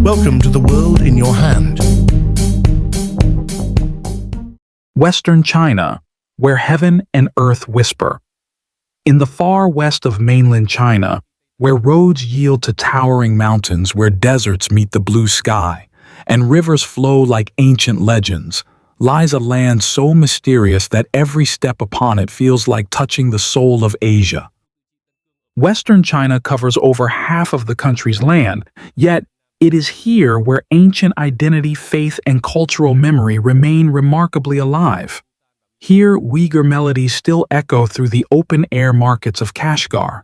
Welcome to the world in your hand. Western China, where heaven and earth whisper. In the far west of mainland China, where roads yield to towering mountains, where deserts meet the blue sky, and rivers flow like ancient legends, lies a land so mysterious that every step upon it feels like touching the soul of Asia. Western China covers over half of the country's land, yet it is here where ancient identity, faith, and cultural memory remain remarkably alive. Here, Uyghur melodies still echo through the open-air markets of Kashgar.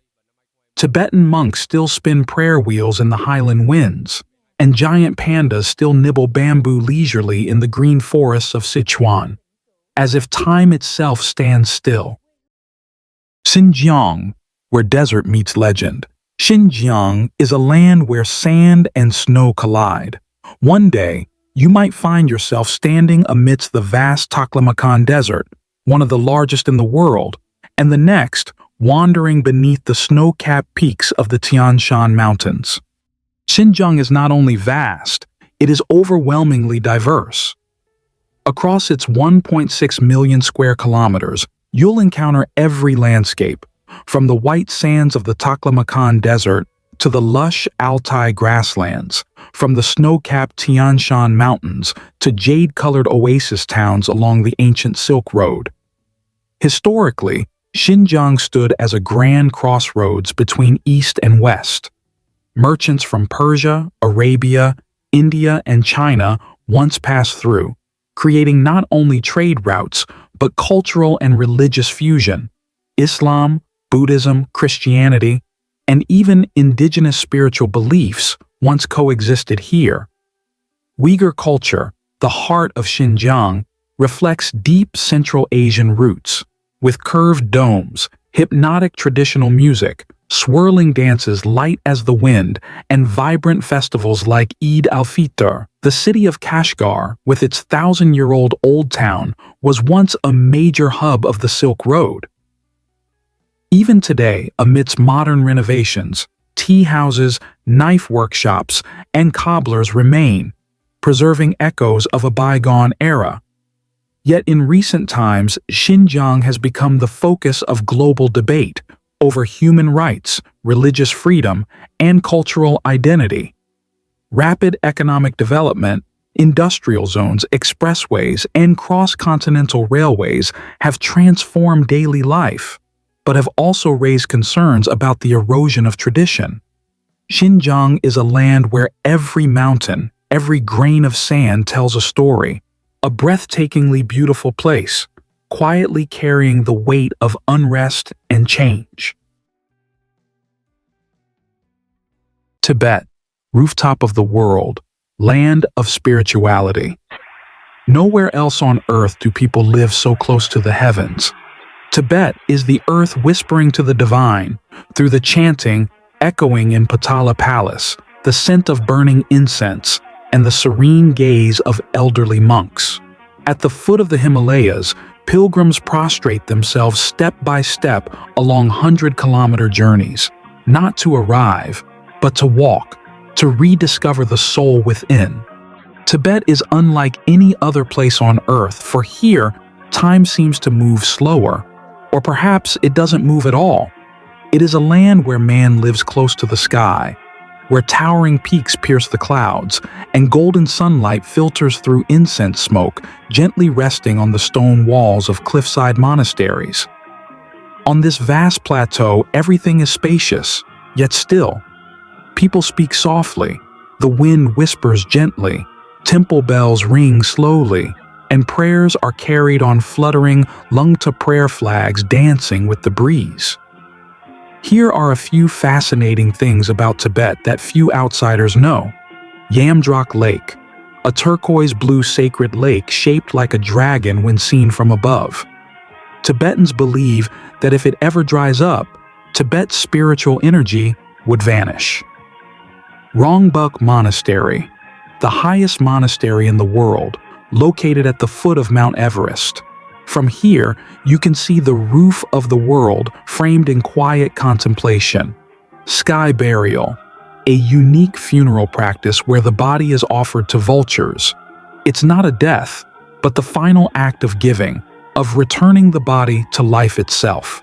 Tibetan monks still spin prayer wheels in the highland winds, and giant pandas still nibble bamboo leisurely in the green forests of Sichuan, as if time itself stands still. Xinjiang, where desert meets legend. Xinjiang is a land where sand and snow collide. One day, you might find yourself standing amidst the vast Taklamakan Desert, one of the largest in the world, and the next, wandering beneath the snow-capped peaks of the Tian Shan Mountains. Xinjiang is not only vast, it is overwhelmingly diverse. Across its 1.6 million square kilometers, you'll encounter every landscape, from the white sands of the Taklamakan Desert to the lush Altai grasslands, from the snow-capped Tian Shan Mountains to jade-colored oasis towns along the ancient Silk Road. Historically, Xinjiang stood as a grand crossroads between East and West. Merchants from Persia, Arabia, India, and China once passed through, creating not only trade routes, but cultural and religious fusion. Islam, Buddhism, Christianity, and even indigenous spiritual beliefs once coexisted here. Uyghur culture, the heart of Xinjiang, reflects deep Central Asian roots, with curved domes, hypnotic traditional music, swirling dances light as the wind, and vibrant festivals like Eid al-Fitr. The city of Kashgar, with its thousand-year-old old town, was once a major hub of the Silk Road. Even today, amidst modern renovations, tea houses, knife workshops, and cobblers remain, preserving echoes of a bygone era. Yet in recent times, Xinjiang has become the focus of global debate over human rights, religious freedom, and cultural identity. Rapid economic development, industrial zones, expressways, and cross-continental railways have transformed daily life, but have also raised concerns about the erosion of tradition. Xinjiang is a land where every mountain, every grain of sand tells a story, a breathtakingly beautiful place, quietly carrying the weight of unrest and change. Tibet, rooftop of the world, land of spirituality. Nowhere else on earth do people live so close to the heavens. Tibet is the earth whispering to the divine, through the chanting echoing in Potala Palace, the scent of burning incense, and the serene gaze of elderly monks. At the foot of the Himalayas, pilgrims prostrate themselves step by step along 100-kilometer journeys, not to arrive, but to walk, to rediscover the soul within. Tibet is unlike any other place on earth, for here, time seems to move slower, or perhaps it doesn't move at all. It is a land where man lives close to the sky, where towering peaks pierce the clouds, and golden sunlight filters through incense smoke, gently resting on the stone walls of cliffside monasteries. On this vast plateau, everything is spacious, yet still. People speak softly, the wind whispers gently, temple bells ring slowly, and prayers are carried on fluttering lung-to-prayer flags dancing with the breeze. Here are a few fascinating things about Tibet that few outsiders know. Yamdrok Lake, a turquoise-blue sacred lake shaped like a dragon when seen from above. Tibetans believe that if it ever dries up, Tibet's spiritual energy would vanish. Rongbuk Monastery, the highest monastery in the world, located at the foot of Mount Everest. From here, you can see the roof of the world framed in quiet contemplation. Sky Burial, a unique funeral practice where the body is offered to vultures. It's not a death, but the final act of giving, of returning the body to life itself.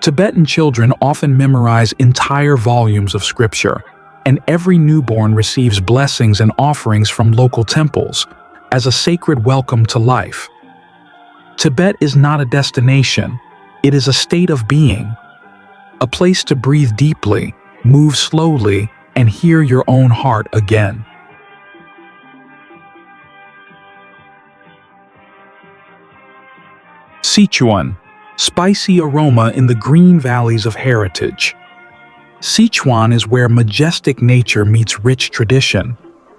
Tibetan children often memorize entire volumes of scripture, and every newborn receives blessings and offerings from local temples as a sacred welcome to life. Tibet is not a destination, it is a state of being, a place to breathe deeply, move slowly, and hear your own heart again. Sichuan, spicy aroma in the green valleys of heritage. Sichuan is where majestic nature meets rich tradition.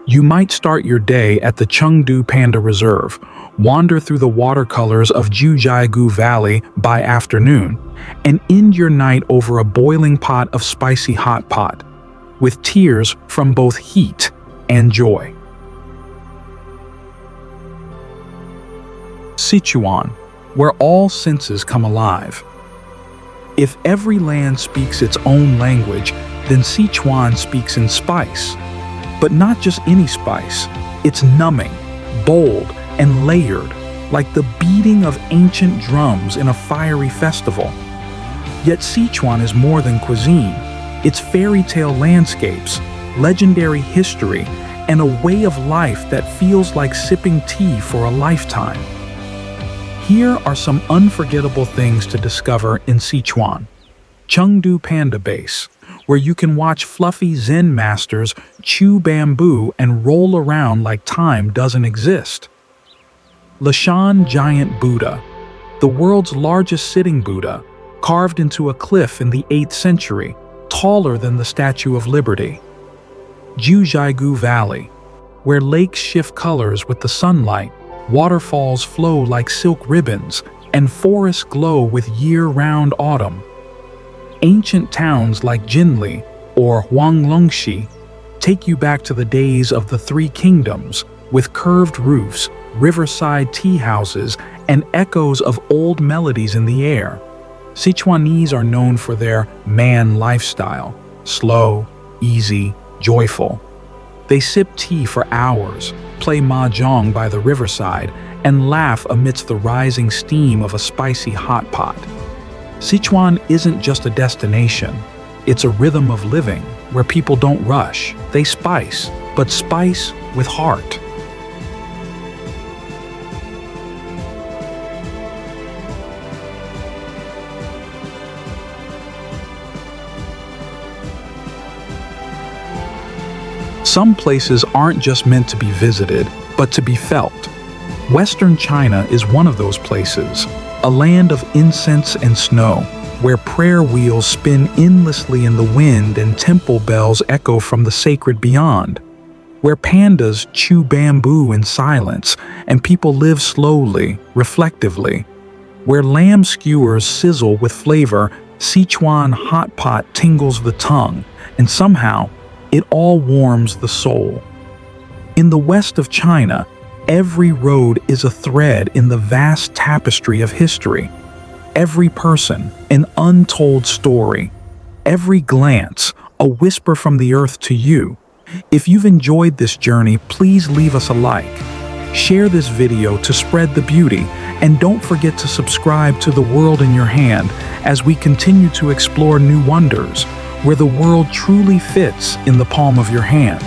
You might start your day at the Chengdu Panda Reserve, wander through the watercolors of Jiuzhaigou Valley by afternoon, and end your night over a boiling pot of spicy hot pot, with tears from both heat and joy. Sichuan, where all senses come alive. If every land speaks its own language, then Sichuan speaks in spice. But not just any spice. It's numbing, bold, and layered, like the beating of ancient drums in a fiery festival. Yet Sichuan is more than cuisine. It's fairy tale landscapes, legendary history, and a way of life that feels like sipping tea for a lifetime. Here are some unforgettable things to discover in Sichuan. Chengdu Panda Base, where you can watch fluffy Zen masters chew bamboo and roll around like time doesn't exist. Lashan Giant Buddha, the world's largest sitting Buddha, carved into a cliff in the 8th century, taller than the Statue of Liberty. Jiuzhaigou Valley, where lakes shift colors with the sunlight, waterfalls flow like silk ribbons, and forests glow with year-round autumn. Ancient towns like Jinli or Huanglongxi take you back to the days of the Three Kingdoms, with curved roofs, riverside tea houses, and echoes of old melodies in the air. Sichuanese are known for their man lifestyle, slow, easy, joyful. They sip tea for hours, play mahjong by the riverside, and laugh amidst the rising steam of a spicy hot pot. Sichuan isn't just a destination, it's a rhythm of living where people don't rush, they spice, but spice with heart. Some places aren't just meant to be visited, but to be felt. Western China is one of those places, a land of incense and snow, where prayer wheels spin endlessly in the wind and temple bells echo from the sacred beyond, where pandas chew bamboo in silence and people live slowly, reflectively, where lamb skewers sizzle with flavor, Sichuan hot pot tingles the tongue, and somehow, it all warms the soul. In the west of China, every road is a thread in the vast tapestry of history. Every person, an untold story. Every glance, a whisper from the earth to you. If you've enjoyed this journey, please leave us a like. Share this video to spread the beauty, and don't forget to subscribe to The World in Your Hand as we continue to explore new wonders, where the world truly fits in the palm of your hand.